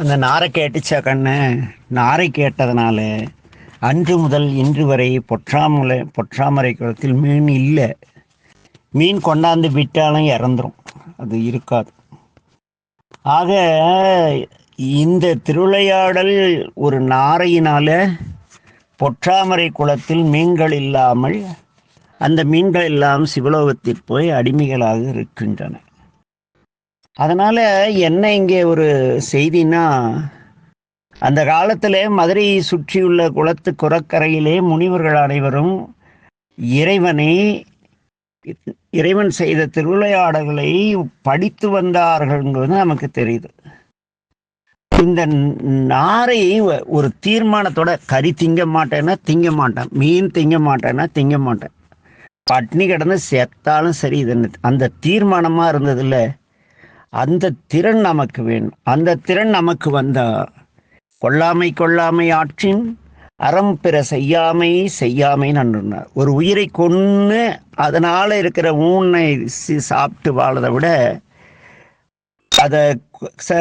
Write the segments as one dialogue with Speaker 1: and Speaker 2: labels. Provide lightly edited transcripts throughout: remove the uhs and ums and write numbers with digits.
Speaker 1: அந்த நாரை கேட்டுச்சா கண்ணு. நாரை கேட்டதுனால அன்று முதல் இன்று வரை பொற்றாமரை குளத்தில் மீன் இல்லை. மீன் கொண்டாந்து விட்டாலும் இறந்துரும், அது இருக்காது. ஆக இந்த திருவிளையாடல் ஒரு நாரையினால பொற்றாமரை குளத்தில் மீன்கள் இல்லாமல், அந்த மீன்கள் எல்லாம் சிவலோகத்தில் போய் அடிமைகளாக இருக்கின்றன. அதனால என்ன இங்கே ஒரு செய்தினா, அந்த காலத்தில் மதுரையை சுற்றியுள்ள குளத்து குறக்கரையிலே முனிவர்கள் அனைவரும் இறைவன் செய்த திருவிளையாடல்களை படித்து வந்தார்கள் என்பது நமக்கு தெரியுது. இந்த நாரை ஒரு தீர்மானத்தோட, கறி திங்க மாட்டேன்னா திங்க மாட்டேன், மீன் திங்க மாட்டேன்னா திங்க மாட்டேன், பட்னி கிடந்து செத்தாலும் சரி, இது அந்த தீர்மானமாக இருந்ததில்ல. அந்த திறன் நமக்கு வேணும். அந்த திறன் நமக்கு வந்தா கொல்லாமை ஆற்றின் அறம் பிற செய்யாமை நன்றுனார். ஒரு உயிரை கொன்று அதனால இருக்கிற ஊனை சாப்பிட்டு வாழதை விட, அதை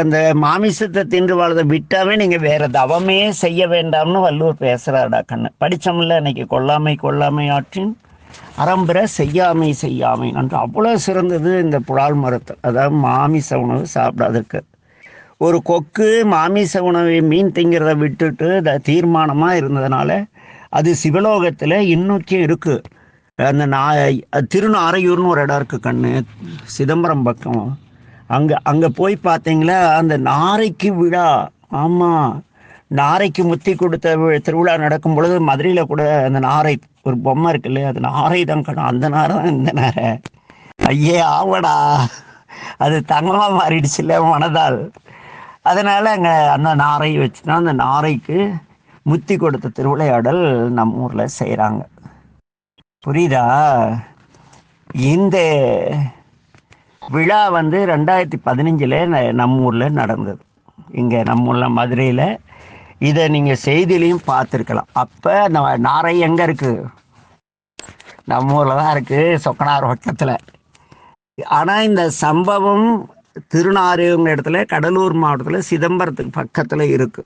Speaker 1: அந்த மாமிசத்தை தின்று வாழதை விட்டாவே நீங்க வேற தவமே செய்ய வேண்டாம்னு வள்ளுவர் பேசுறாடா கண்ணு. படிச்சோம்ல இன்னைக்கு, கொல்லாமை ஆற்றின் அறம்பிற செய்யாமை நன்று. அவ்வளோ சிறந்தது இந்த புலால் மரத்தில். அதாவது மாமிச உணவு சாப்பிடாதற்கு. ஒரு கொக்கு மாமிச உணவை மீன் திங்கிறத விட்டுட்டு தீர்மானமாக இருந்ததுனால அது சிவலோகத்தில் இன்னுக்கும் இருக்கு. அந்த திருநாரையூர்னு ஒரு இடம் இருக்கு கண்ணு, சிதம்பரம் பக்கம். அங்கே போய் பார்த்தீங்களா, அந்த நாரைக்கு விழா. ஆமாம், நாரைக்கு முத்தி கொடுத்த திருவிழா நடக்கும் பொழுது மதுரையில் கூட அந்த நாரை ஒரு பொம்மை இருக்கு இல்லையா, அது நாரை தான் கணும். அந்த நாரை தான் இந்த நாரை. ஐயே ஆவடா, அது தங்கமாக மாறிடுச்சு இல்லை மனதால். அதனால அங்கே அந்த நாரையை வச்சு தான் அந்த நாரைக்கு முத்தி கொடுத்த திருவிளையாடல் நம்ம ஊரில் செய்கிறாங்க. புரியுதா? இந்த விழா 2015 நம்ம ஊரில் நடந்தது. இங்கே நம்ம ஊரில் மதுரையில். இதை நீங்கள் செய்திலையும் பார்த்துருக்கலாம். அப்போ அந்த நாரை எங்கே இருக்குது? நம்ம ஊரில் தான் இருக்குது, சொக்கனார் பக்கத்தில். ஆனால் இந்த சம்பவம் திருநாரையூர் இடத்துல, கடலூர் மாவட்டத்தில் சிதம்பரத்துக்கு பக்கத்தில் இருக்கு.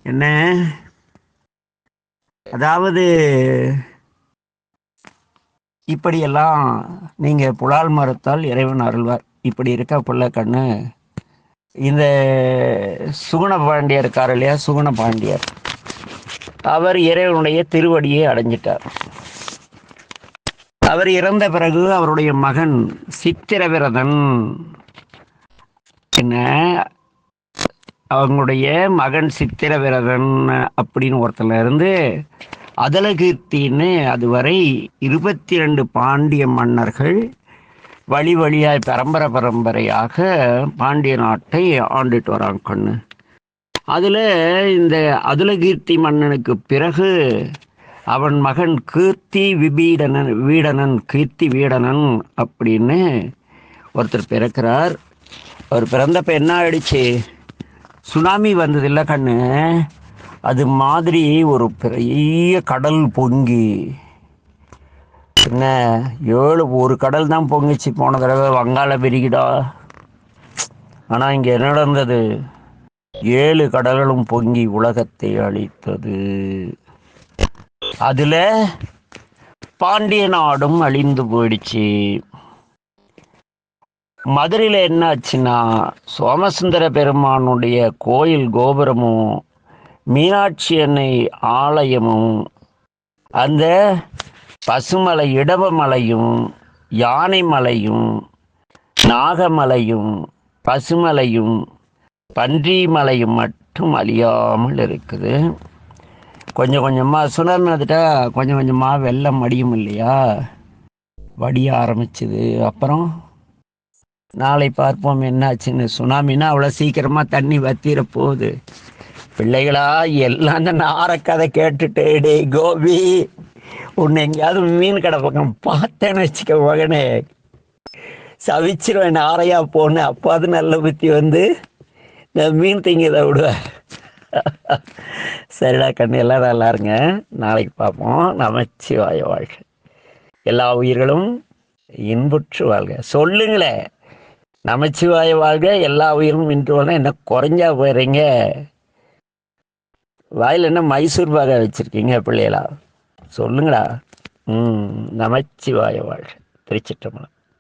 Speaker 1: என்ன அதாவது, இப்படியெல்லாம் நீங்கள் புலால் மரத்தால் இறைவன் அருள்வார். இப்படி இருக்க புள்ள கண்ணு. இந்த சுகுண பாண்டியர் இருக்கார் இல்லையா, சுகுண பாண்டியர், அவர் இறைவனுடைய திருவடியை அடைஞ்சிட்டார். அவர் இறந்த பிறகு அவருடைய மகன் சித்திரவிரதன், என்ன அவங்களுடைய மகன் சித்திரவிரதன் அப்படின்னு ஒருத்தல இருந்து அதலகீர்த்தின்னு அதுவரை 22 பாண்டிய மன்னர்கள் வழி வழியாய் பரம்பரையாக பாண்டிய நாட்டை ஆண்டுட்டு வராங்க கண்ணு. அதில் இந்த அதுலகீர்த்தி மன்னனுக்கு பிறகு அவன் மகன் கீர்த்தி வீடனன் அப்படின்னு ஒருத்தர் பிறக்கிறார். அவர் பிறந்தப்ப என்ன ஆயிடுச்சு, சுனாமி வந்தது இல்லை கண்ணு. அது மாதிரி ஒரு பெரிய கடல் பொங்கி, என்ன ஒரு கடல் தான் பொங்கிச்சு போன தடவை, வங்காள விரிகுடா. ஆனால் இங்கே என்ன நடந்தது, 7 கடல்களும் பொங்கி உலகத்தை அழித்தது. அதுல பாண்டிய நாடும் அழிந்து போயிடுச்சு. மதுரையில் என்ன ஆச்சுன்னா, சோமசுந்தர பெருமானுடைய கோயில் கோபுரமும் மீனாட்சி அன்னை ஆலயமும் அந்த பசுமலை இடவமலையும் யானைமலையும் நாகமலையும் பசுமலையும் பன்றிமலையும் மட்டும் அழியாமல் இருக்குது. கொஞ்சம் கொஞ்சமாக சுனாமி வந்துட்டா கொஞ்சம் கொஞ்சமாக வெள்ளம் வடியும் இல்லையா, வடிய ஆரம்பிச்சுது. அப்புறம் நாளை பார்ப்போம் என்னாச்சுன்னு. சுனாமின்னா அவ்வளோ சீக்கிரமாக தண்ணி வத்திர போகுது. பிள்ளைகளா எல்லாம் அந்த நாரை கதை கேட்டுட்டு, டே கோபி, உன்னை எங்கேயாவது மீன் கடை பக்கம் பார்த்தேன்னு வச்சுக்க மகனே, சவிச்சிருவேன் நாரையா போன்னு. அப்பாவது நல்ல புத்தி நான் மீன் திங்கதை விடுவேன். சரிடா கண்ணு, எல்லாம் நல்லா இருங்க. நாளைக்கு பார்ப்போம். நமச்சிவாய வாழ்க. எல்லா உயிர்களும் இன்புற்று வாழ்க. சொல்லுங்களேன், நமச்சிவாய வாழ்க, எல்லா உயிரும் இன்று என்ன குறைஞ்சா போயிடுறீங்க. வாயில் என்ன மைசூர் பாகா வச்சிருக்கீங்க பிள்ளைகளா? சொல்லுங்களா. நமச்சிவாய வாழ்க. திருச்சிற்றம்பலம்.